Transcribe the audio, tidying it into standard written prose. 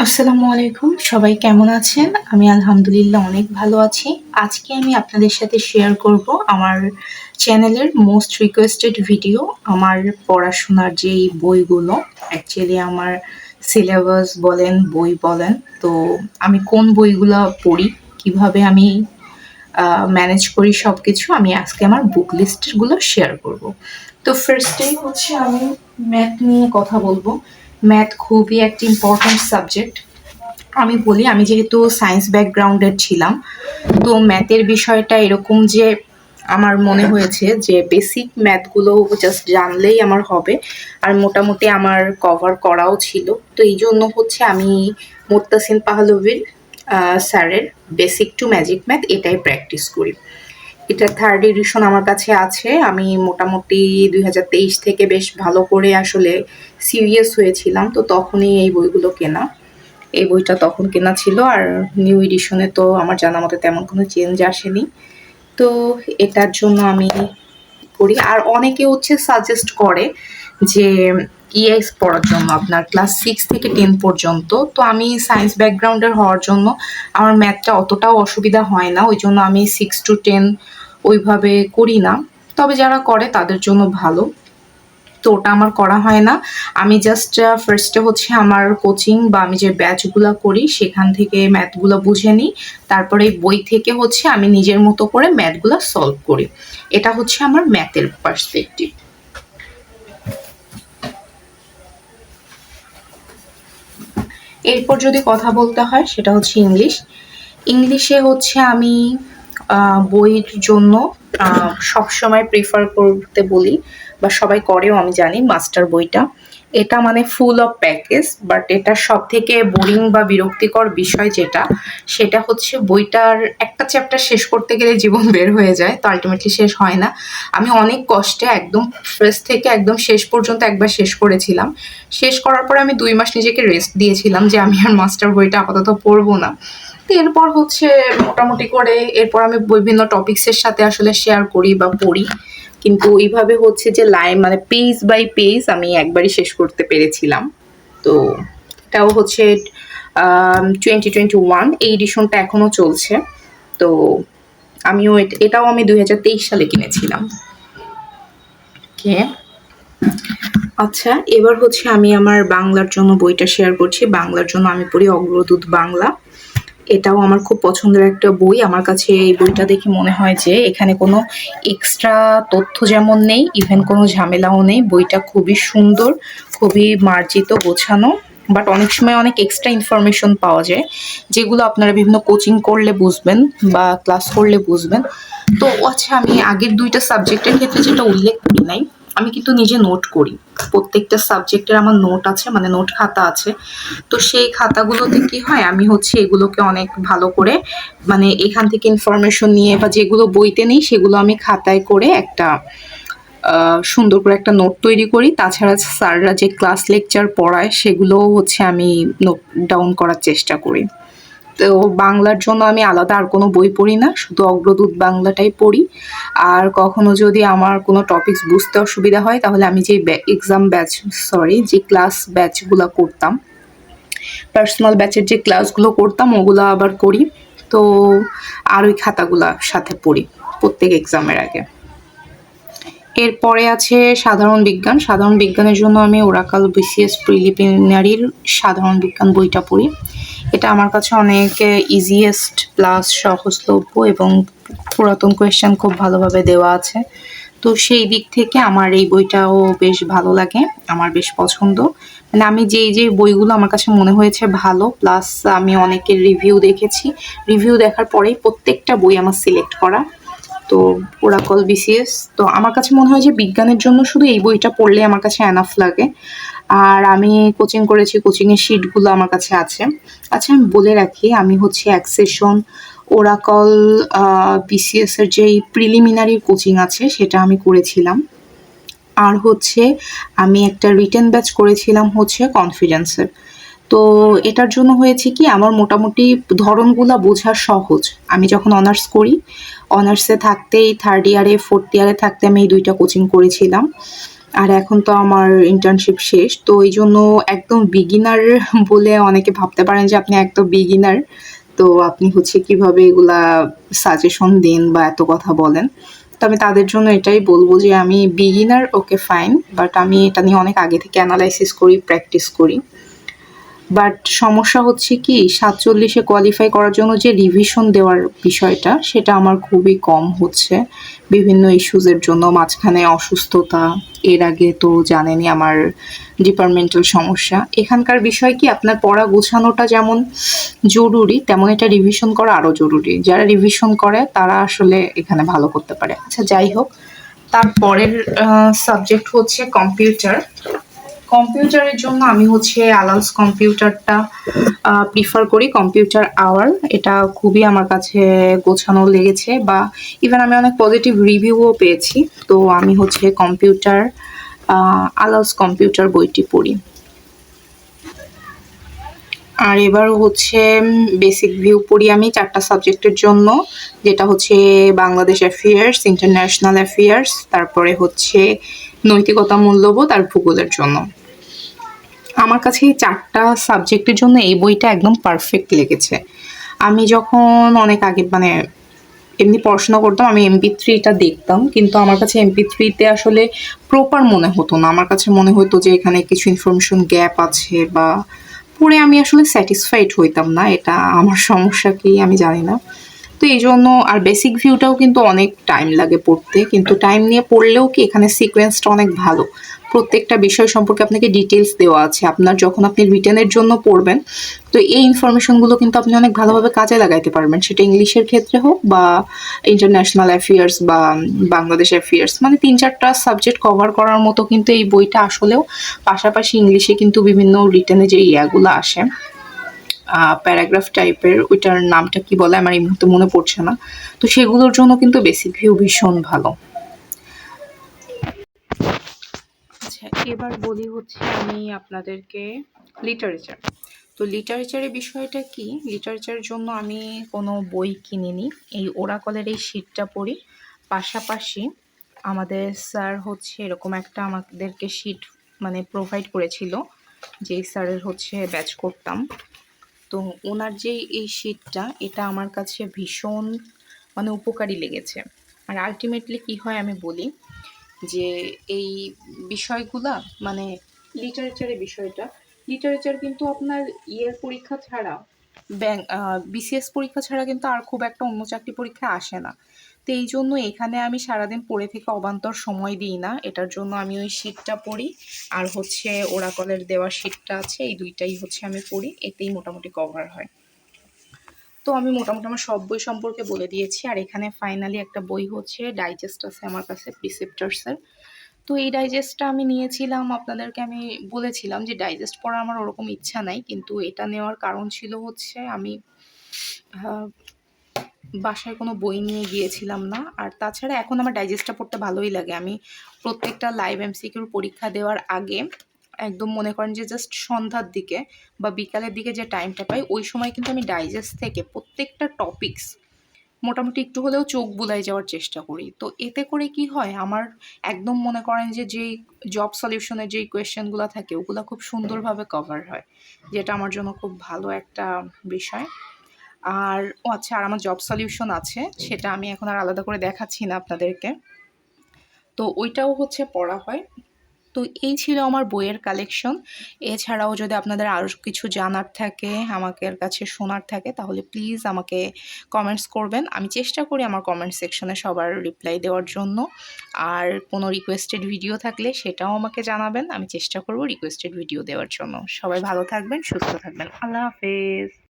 আসসালামু আলাইকুম। সবাই কেমন আছেন? আমি আলহামদুলিল্লাহ অনেক ভালো আছি। আজকে আমি আপনাদের সাথে শেয়ার করব আমার চ্যানেলের মোস্ট রিকোয়েস্টেড ভিডিও, আমার পড়াশোনার যেই বইগুলো, অ্যাকচুয়ালি আমার সিলেবাস বলেন, বই বলেন, তো আমি কোন বইগুলা পড়ি, কিভাবে আমি ম্যানেজ করি সবকিছু আমি আজকে আমার বুক লিস্টগুলো শেয়ার করব। তো ফার্স্টেই হচ্ছে আমি ম্যাথ নিয়ে কথা বলবো। ম্যাথ খুবই একটা ইম্পর্ট্যান্ট সাবজেক্ট। আমি বলি, আমি যেহেতু সায়েন্স ব্যাকগ্রাউন্ডের ছিলাম, তো ম্যাথের বিষয়টা এরকম যে আমার মনে হয়েছে যে বেসিক ম্যাথগুলো জাস্ট জানলেই আমার হবে, আর মোটামুটি আমার কভার করাও ছিল। তো এই জন্য হচ্ছে আমি মুত্তাসিন পাহলভির স্যারের বেসিক টু ম্যাজিক ম্যাথ এটাই প্র্যাকটিস করি। এটা থার্ড এডিশন আমার কাছে আছে। আমি মোটামুটি 2023 থেকে বেশ ভালো করে আসলে সিরিয়াস হয়েছিলাম, তো তখনই এই বইগুলো কেনা। এই বইটা তখন কেনা ছিল, আর নিউ এডিশনে তো আমার জানা মতে তেমন কোনো চেঞ্জ আসেনি। তো এটার জন্য আমি করি। আর অনেকে হচ্ছে সাজেস্ট করে যে ইএস পড়ার জন্য আপনার ক্লাস 6 থেকে 10 পর্যন্ত। তো আমি সায়েন্স ব্যাকগ্রাউন্ডের হওয়ার জন্য আমার ম্যাথটা অতটাও অসুবিধা হয় না, ওই জন্য আমি 6 to 10 ওইভাবে করি না। তবে যারা করে তাদের জন্য ভালো। তো ওটা আমার করা হয় না। আমি জাস্ট ফার্স্টে হচ্ছে আমার কোচিং বা আমি যে ব্যাচগুলা করি সেখান থেকে ম্যাথগুলো বুঝে নিই। তারপরে এই বই থেকে হচ্ছে আমি নিজের মতো করে ম্যাথগুলো সলভ করি। এটা হচ্ছে আমার ম্যাথের পার্সপেক্টিভ। এরপর যদি কথা বলতে হয় সেটা হচ্ছে ইংলিশ। ইংলিশে হচ্ছে আমি বইয়ের জন্য সবসময় প্রেফার করতে বলি, বা সবাই করেও আমি জানি, মাস্টার বইটা। এটা মানে ফুল অফ প্যাকেজ, বাট এটা সব থেকে বোরিং বা বিরক্তিকর বিষয় যেটা, সেটা হচ্ছে বইটার একটা চ্যাপ্টার শেষ করতে গেলে জীবন বের হয়ে যায়, তো আলটিমেটলি শেষ হয় না। আমি অনেক কষ্টে একদম ফার্স্ট থেকে একদম শেষ পর্যন্ত একবার শেষ করেছিলাম। শেষ করার পরে আমি 2 মাস নিজেকে রেস্ট দিয়েছিলাম যে আমি আর মাস্টার বইটা আপাতত পড়বো না। তো এরপর হচ্ছে মোটামুটি করে এরপর আমি বিভিন্ন টপিকসের সাথে আসলে শেয়ার করি বা পড়ি, কিন্তু ওইভাবে হচ্ছে যে লাইন মানে পেজ বাই পেজ আমি একবারই শেষ করতে পেরেছিলাম। তো এটাও হচ্ছে 2021 এই এডিশনটা এখনো চলছে। তো আমিও এটাও আমি 2023 সালে কিনেছিলাম। ওকে, আচ্ছা, এবার হচ্ছে আমি আমার বাংলার জন্য বইটা শেয়ার করছি। বাংলার জন্য আমি পড়ি অগ্রদূত বাংলা। এটাও আমার খুব পছন্দের একটা বই। আমার কাছে এই বইটা দেখে মনে হয় যে এখানে কোনো এক্সট্রা তথ্য যেমন নেই, ইভেন কোনো ঝামেলাও নেই। বইটা খুবই সুন্দর, খুবই মার্জিত, গোছানো, বাট অনেক সময় অনেক এক্সট্রা ইনফরমেশন পাওয়া যায় যেগুলো আপনারা বিভিন্ন কোচিং করলে বুঝবেন বা ক্লাস করলে বুঝবেন। তো আচ্ছা, আমি আগের 2টা সাবজেক্টের ক্ষেত্রে যেটা উল্লেখ করি নাই, আমি কিন্তু নিজে নোট করি। প্রত্যেকটা সাবজেক্টের আমার নোট আছে, মানে নোট খাতা আছে। তো সেই খাতাগুলোতে কি হয়, আমি হচ্ছে এগুলোকে অনেক ভালো করে মানে এখান থেকে ইনফরমেশন নিয়ে বা যেগুলো বইতে নেই সেগুলো আমি খাতায় করে একটা সুন্দর করে একটা নোট তৈরি করি। তাছাড়া স্যাররা যে ক্লাস লেকচার পড়ায় সেগুলোও হচ্ছে আমি নোট ডাউন করার চেষ্টা করি। তো বাংলার জন্য আমি আলাদা আর কোনো বই পড়ি না, শুধু অগ্রদূত বাংলাটাই পড়ি। আর কখনো যদি আমার কোনো টপিকস বুঝতে অসুবিধা হয় তাহলে আমি যে যে ক্লাস ব্যাচগুলো করতাম, পার্সোনাল ব্যাচের যে ক্লাসগুলো করতাম ওগুলো আবার করি। তো আর ওই খাতাগুলা সাথে পড়ি প্রত্যেক এক্সামের আগে। এরপরে আছে সাধারণ বিজ্ঞান। সাধারণ বিজ্ঞানের জন্য আমি ওরাকাল বিসিএস প্রিলিমিনারির সাধারণ বিজ্ঞান বইটা পড়ি। এটা আমার কাছে অনেক ইজিয়েস্ট প্লাস সহজলভ্য, এবং পুরাতন কোয়েশ্চেন খুব ভালোভাবে দেওয়া আছে। তো সেই দিক থেকে আমার এই বইটাও বেশ ভালো লাগে, আমার বেশ পছন্দ। মানে আমি যেই বইগুলো আমার কাছে মনে হয়েছে ভালো, প্লাস আমি অনেকের রিভিউ দেখেছি, রিভিউ দেখার পরেই প্রত্যেকটা বই আমার সিলেক্ট করা। তো ওরাকল বিসিএস, তো আমার কাছে মনে হয় যে বিজ্ঞানের জন্য শুধু এই বইটা পড়লে আমার কাছে এনাফ লাগে। আর আমি কোচিং করেছি, কোচিংয়ের শিটগুলো আমার কাছে আছে। আচ্ছা, আমি বলে রাখি, আমি হচ্ছে এক সেশন ওরাকল বিসিএস এর যেই প্রিলিমিনারি কোচিং আছে সেটা আমি করেছিলাম। আর হচ্ছে আমি একটা রিটেন ব্যাচ করেছিলাম হচ্ছে কনফিডেন্সের। তো এটার জন্য হয়েছে কি, আমার মোটামুটি ধরনগুলা বোঝা সহজ। আমি যখন অনার্স করি, অনার্সে থাকতেই থার্ড ইয়ারে ফোর্থ ইয়ারে থাকতে আমি এই 2টা কোচিং করেছিলাম। আর এখন তো আমার ইন্টার্নশিপ শেষ, তো এই জন্য একদম বিগিনার বলে অনেকে ভাবতে পারেন যে আপনি একদম বিগিনার, তো আপনি হচ্ছে কিভাবে এগুলা সাজেশন দেন বা এত কথা বলেন। তো আমি তাদের জন্য এটাই বলবো যে আমি বিগিনার, ওকে ফাইন, বাট আমি এটা নিয়ে অনেক আগে থেকে অ্যানালাইসিস করি, প্র্যাকটিস করি। বাট সমস্যা হচ্ছে কি ৪৭-এ কোয়ালিফাই করার জন্য যে রিভিশন দেওয়ার বিষয়টা সেটা আমার খুবই কম হচ্ছে বিভিন্ন ইস্যুজের জন্য। মাঝখানে অসুস্থতা, এর আগে তো জানেনই আমার ডিপার্টমেন্টাল সমস্যা। এখানকার বিষয় কি আপনার পড়া গোছানোটা যেমন জরুরি, তেমন এটা রিভিশন করা আরও জরুরি। যারা রিভিশন করে তারা আসলে এখানে ভালো করতে পারে। আচ্ছা, যাই হোক, তারপরের সাবজেক্ট হচ্ছে কম্পিউটার। কম্পিউটারের জন্য আমি হচ্ছে আলালস কম্পিউটারটা প্রিফার করি। কম্পিউটার আওয়ার, এটা খুবই আমার কাছে গোছানো লেগেছে, বা ইভেন আমি অনেক পজিটিভ রিভিউও পেয়েছি। তো আমি হচ্ছে কম্পিউটার আলালস কম্পিউটার বইটি পড়ি। আর এবার হচ্ছে বেসিক ভিউ পড়ি আমি 4টা সাবজেক্টের জন্য, যেটা হচ্ছে বাংলাদেশ অ্যাফেয়ার্স, ইন্টারন্যাশনাল অ্যাফেয়ার্স, তারপরে হচ্ছে নৈতিকতা, মূল্যবোধ আর ভূগোলের জন্য। আমার কাছে এই 4টা সাবজেক্টের জন্য এই বইটা একদম পারফেক্ট লেগেছে। আমি যখন অনেক আগে মানে এমনি পড়াশোনা করতাম, আমি MP3টা দেখতাম, কিন্তু আমার কাছে MP3তে আসলে প্রপার মনে হতো না। আমার কাছে মনে হতো যে এখানে কিছু ইনফরমেশন গ্যাপ আছে, বা পড়ে আমি আসলে স্যাটিসফাইড হইতাম না। এটা আমার সমস্যা কি আমি জানি না। তো এই জন্য, আর বেসিক ভিউটাও কিন্তু অনেক টাইম লাগে পড়তে, কিন্তু টাইম নিয়ে পড়লেও কি এখানে সিকোয়েন্সটা অনেক ভালো। প্রত্যেকটা বিষয় সম্পর্কে আপনাকে ডিটেলস দেওয়া আছে। আপনার যখন আপনি রিটেনের জন্য পড়বেন, তো এই ইনফরমেশনগুলো কিন্তু আপনি অনেক ভালোভাবে কাজে লাগাইতে পারবেন, সেটা ইংলিশের ক্ষেত্রে হোক বা ইন্টারন্যাশনাল অ্যাফেয়ার্স বা বাংলাদেশ অ্যাফেয়ার্স। মানে 3-4টা সাবজেক্ট কভার করার মতো কিন্তু এই বইটা আসলেও। পাশাপাশি ইংলিশে কিন্তু বিভিন্ন রিটেনে যে ইয়াগুলো আসে, প্যারাগ্রাফ টাইপের, ওইটার নামটা কি বলে আমার এই মুহূর্তে মনে পড়ছে না। তো সেগুলোর জন্য কিন্তু বেসিক ভিউ ভীষণ ভালো। আচ্ছা, এবার বলি হচ্ছে আমি আপনাদেরকে লিটারেচার। তো লিটারেচারের বিষয়টা কি, লিটারেচারের জন্য আমি কোনো বই কিনিনি, এই ওরাকলের এই শিটটা পড়ি। পাশাপাশি আমাদের স্যার হচ্ছে এরকম একটা আমাদেরকে শিট মানে প্রোভাইড করেছিল, যেই স্যারের হচ্ছে ব্যাচ করতাম। তো ওনার যে এই শিটটা, এটা আমার কাছে ভীষণ মানে উপকারী লেগেছে। আর আলটিমেটলি কি হয় আমি বলি, যে এই বিষয়গুলা মানে লিটারেচারের বিষয়টা, লিটারেচার কিন্তু আপনার ইয়ের পরীক্ষা ছাড়া, BCS পরীক্ষা ছাড়া কিন্তু আর খুব একটা অন্য চাকরি পরীক্ষা আসে না। তো এই জন্য এখানে আমি সারাদিন পড়ে থেকে অবান্তর সময় দিই না, এটার জন্য আমি ওই শিটটা পড়ি, আর হচ্ছে ওরাকলের দেওয়া শিটটা আছে, এই দুইটাই হচ্ছে আমি পড়ি, এতেই মোটামুটি কভার হয়। তো আমি মোটামুটি আমার সব বই সম্পর্কে বলে দিয়েছি। আর এখানে ফাইনালি একটা বই হচ্ছে ডাইজেস্ট আছে আমার কাছে, প্রিসেপ্টার্সের। তো এই ডাইজেস্টটা আমি নিয়েছিলাম, আপনাদেরকে আমি বলেছিলাম যে ডাইজেস্ট পড়ার আমার ওরকম ইচ্ছা নাই, কিন্তু এটা নেওয়ার কারণ ছিল হচ্ছে আমি বাসায় কোনো বই নিয়ে গিয়েছিলাম না। আর তাছাড়া এখন আমার ডাইজেস্টটা পড়তে ভালোই লাগে। আমি প্রত্যেকটা লাইভ MCQর পরীক্ষা দেওয়ার আগে একদম মনে করেন যে জাস্ট সন্ধ্যার দিকে বা বিকালের দিকে যে টাইমটা পাই, ওই সময় কিন্তু আমি ডাইজেস্ট থেকে প্রত্যেকটা টপিকস মোটামুটি একটু হলেও চোখ বুলাই যাওয়ার চেষ্টা করি। তো এতে করে কি হয়, আমার একদম মনে করেন যে যেই জব সলিউশনের যেই কোয়েশ্চেনগুলো থাকে ওগুলো খুব সুন্দরভাবে কভার হয়, যেটা আমার জন্য খুব ভালো একটা বিষয়। আর ও আচ্ছা, আর আমার জব সলিউশন আছে, সেটা আমি এখন আর আলাদা করে দেখাচ্ছি না আপনাদেরকে। তো ওইটাও হচ্ছে পড়া হয়। তো এই ছিল আমার বইয়ের কালেকশন। এছাড়াও যদি আপনাদের আরও কিছু জানার থাকে, আমাকে কাছে শোনার থাকে, তাহলে প্লিজ আমাকে কমেন্টস করবেন। আমি চেষ্টা করি আমার কমেন্ট সেকশনে সবার রিপ্লাই দেওয়ার জন্য। আর কোনো রিকোয়েস্টেড ভিডিও থাকলে সেটাও আমাকে জানাবেন, আমি চেষ্টা করব রিকোয়েস্টেড ভিডিও দেওয়ার জন্য। সবাই ভালো থাকবেন, সুস্থ থাকবেন। আল্লাহ হাফেজ।